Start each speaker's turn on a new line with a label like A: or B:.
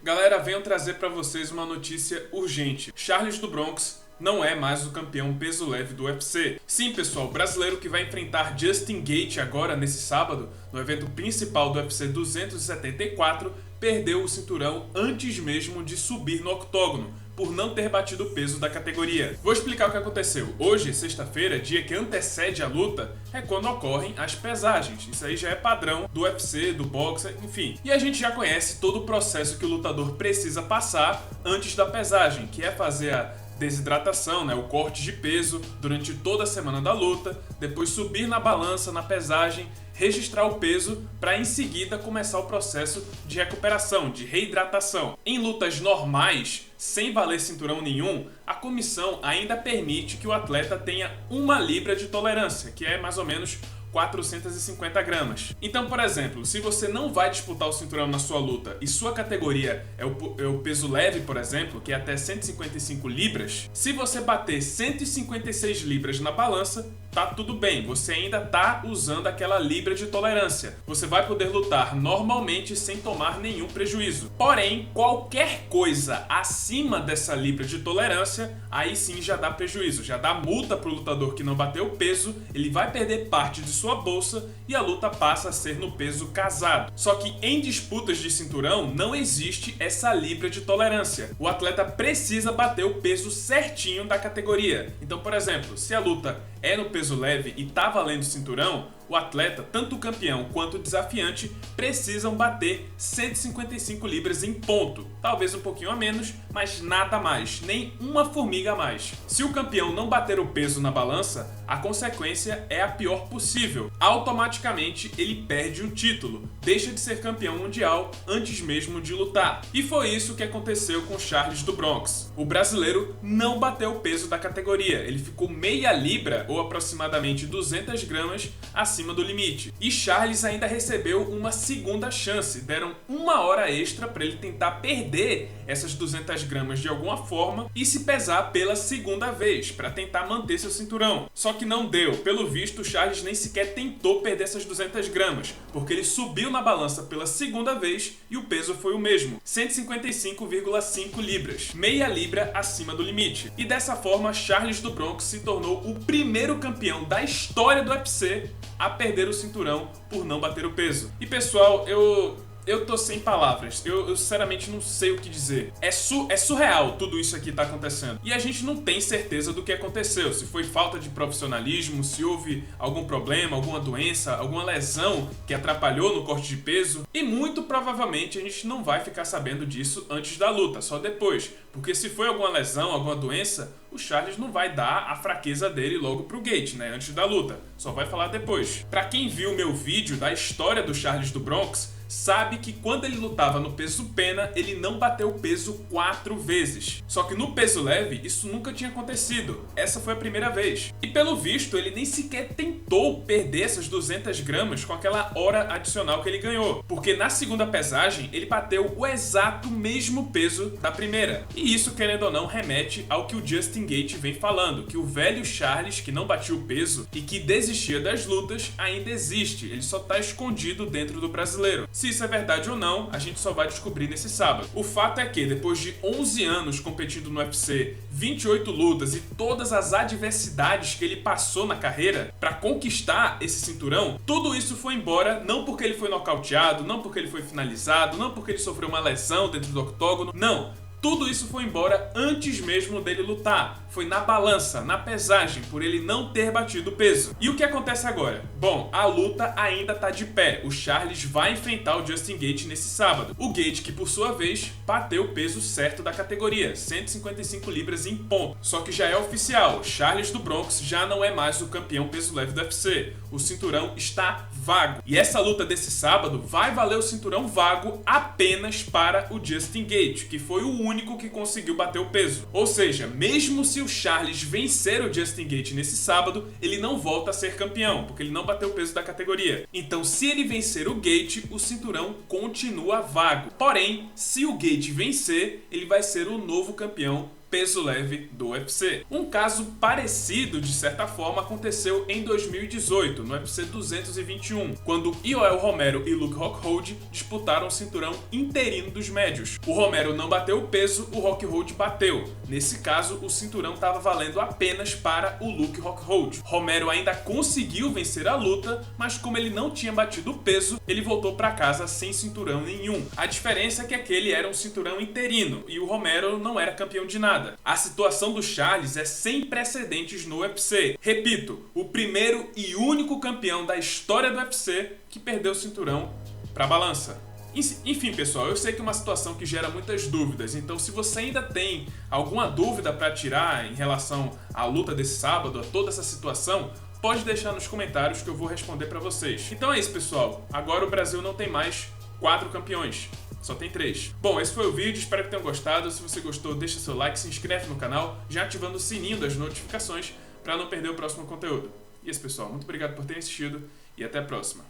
A: Galera, venho trazer para vocês uma notícia urgente. Charles do Bronx não é mais o campeão peso leve do UFC. Sim, pessoal, o brasileiro que vai enfrentar Justin Gaethje agora, nesse sábado, no evento principal do UFC 274, perdeu o cinturão antes mesmo de subir no octógono, por não ter batido o peso da categoria. Vou explicar o que aconteceu. Hoje, sexta-feira, dia que antecede a luta, é quando ocorrem as pesagens. Isso aí já é padrão do UFC, do boxe, enfim. E a gente já conhece todo o processo que o lutador precisa passar antes da pesagem, que é fazer a desidratação, o corte de peso durante toda a semana da luta, depois subir na balança, na pesagem, registrar o peso para em seguida começar o processo de recuperação, de reidratação. Em lutas normais, sem valer cinturão nenhum, a comissão ainda permite que o atleta tenha 1 libra de tolerância, que é mais ou menos 450 gramas. Então, por exemplo, se você não vai disputar o cinturão na sua luta e sua categoria é o peso leve, por exemplo, que é até 155 libras, se você bater 156 libras na balança, tá tudo bem, você ainda tá usando aquela libra de tolerância. Você vai poder lutar normalmente sem tomar nenhum prejuízo. Porém, qualquer coisa acima dessa libra de tolerância, aí sim já dá prejuízo, já dá multa pro lutador que não bateu o peso, ele vai perder parte de sua bolsa e a luta passa a ser no peso casado. Só que em disputas de cinturão não existe essa libra de tolerância. O atleta precisa bater o peso certinho da categoria. Então, por exemplo, se a luta é no peso leve e tá valendo cinturão, o atleta, tanto o campeão quanto o desafiante, precisam bater 155 libras em ponto. Talvez um pouquinho a menos, mas nada mais, nem uma formiga a mais. Se o campeão não bater o peso na balança, a consequência é a pior possível. Automaticamente ele perde o título, deixa de ser campeão mundial antes mesmo de lutar. E foi isso que aconteceu com Charles do Bronx. O brasileiro não bateu o peso da categoria, ele ficou meia libra, ou aproximadamente 200 gramas, acima do limite. E Charles ainda recebeu uma segunda chance, deram 1 hora extra para ele tentar perder essas 200 gramas de alguma forma e se pesar pela segunda vez, para tentar manter seu cinturão. Só que não deu, pelo visto Charles nem sequer tentou perder essas 200 gramas, porque ele subiu na balança pela segunda vez e o peso foi o mesmo, 155,5 libras, meia libra acima do limite. E dessa forma Charles do Bronx se tornou o primeiro campeão da história do UFC a perder o cinturão por não bater o peso. E pessoal, eu tô sem palavras, eu sinceramente não sei o que dizer. É surreal tudo isso aqui tá acontecendo. E a gente não tem certeza do que aconteceu, se foi falta de profissionalismo, se houve algum problema, alguma doença, alguma lesão que atrapalhou no corte de peso. E muito provavelmente a gente não vai ficar sabendo disso antes da luta, só depois. Porque se foi alguma lesão, alguma doença, o Charles não vai dar a fraqueza dele logo pro Gaethje, antes da luta. Só vai falar depois. Pra quem viu meu vídeo da história do Charles do Bronx, sabe que quando ele lutava no peso pena, ele não bateu o peso 4 vezes. Só que no peso leve, isso nunca tinha acontecido. Essa foi a primeira vez. E pelo visto, ele nem sequer tentou perder essas 200 gramas com aquela hora adicional que ele ganhou. Porque na segunda pesagem, ele bateu o exato mesmo peso da primeira. E isso, querendo ou não, remete ao que o Justin Gaethje vem falando, que o velho Charles, que não batia o peso e que desistia das lutas, ainda existe. Ele só tá escondido dentro do brasileiro. Se isso é verdade ou não, a gente só vai descobrir nesse sábado. O fato é que, depois de 11 anos competindo no UFC, 28 lutas e todas as adversidades que ele passou na carreira para conquistar esse cinturão, tudo isso foi embora não porque ele foi nocauteado, não porque ele foi finalizado, não porque ele sofreu uma lesão dentro do octógono, não. Tudo isso foi embora antes mesmo dele lutar. Foi na balança, na pesagem, por ele não ter batido o peso. E o que acontece agora? Bom, a luta ainda tá de pé. O Charles vai enfrentar o Justin Gaethje nesse sábado. O Gaethje que, por sua vez, bateu o peso certo da categoria, 155 libras em ponto. Só que já é oficial, Charles do Bronx já não é mais o campeão peso leve do UFC. O cinturão está vago. E essa luta desse sábado vai valer o cinturão vago apenas para o Justin Gaethje, que foi o único que conseguiu bater o peso. Ou seja, mesmo se o Charles vencer o Justin Gaethje nesse sábado, ele não volta a ser campeão, porque ele não bateu o peso da categoria. Então, se ele vencer o Gaethje, o cinturão continua vago. Porém, se o Gaethje vencer, ele vai ser o novo campeão peso leve do UFC. Um caso parecido, de certa forma, aconteceu em 2018, no UFC 221, quando Yoel Romero e Luke Rockhold disputaram o cinturão interino dos médios. O Romero não bateu o peso, o Rockhold bateu. Nesse caso, o cinturão estava valendo apenas para o Luke Rockhold. Romero ainda conseguiu vencer a luta, mas como ele não tinha batido o peso, ele voltou para casa sem cinturão nenhum. A diferença é que aquele era um cinturão interino e o Romero não era campeão de nada. A situação do Charles é sem precedentes no UFC. Repito, o primeiro e único campeão da história do UFC que perdeu o cinturão para a balança. Enfim, pessoal, eu sei que é uma situação que gera muitas dúvidas, então se você ainda tem alguma dúvida para tirar em relação à luta desse sábado, a toda essa situação, pode deixar nos comentários que eu vou responder para vocês. Então é isso, pessoal. Agora o Brasil não tem mais 4 campeões. Só tem 3. Bom, esse foi o vídeo, espero que tenham gostado. Se você gostou, deixa seu like, se inscreve no canal, já ativando o sininho das notificações para não perder o próximo conteúdo. E é isso, pessoal. Muito obrigado por terem assistido e até a próxima.